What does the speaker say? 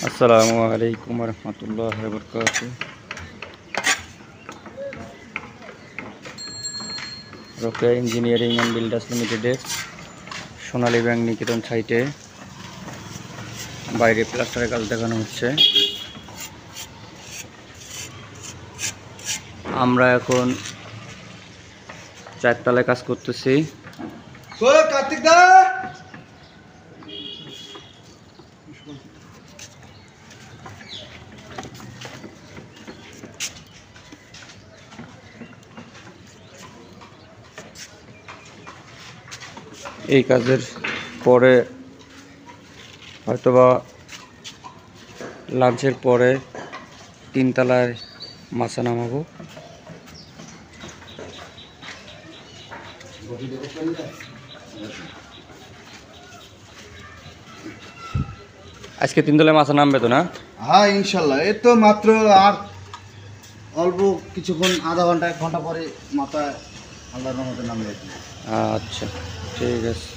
আসসালামু আলাইকুম রহমতুল্লাহ বরকাত। রোকেয়া ইঞ্জিনিয়ারিং অ্যান্ড বিল্ডার্স লিমিটেডের সোনালী ব্যাংক নিকেতন সাইটে বাইরে প্লাস্টারের কাজ দেখানো হচ্ছে। আমরা এখন চারতলায় কাজ করতেছি। এই কাজের পরে হয়তোবা লাঞ্চের পরে 3 তলায় মাচা নামাবো। আজকে 3 তলায় মাচা নামবে তো না? হ্যাঁ ইনশাল্লাহ। এই তো মাত্র আর অল্প কিছুক্ষণ, আধা ঘন্টা 1 ঘন্টা পরে মাথায় আল্লাহর রহমতে নামে। আচ্ছা, ঠিক আছে।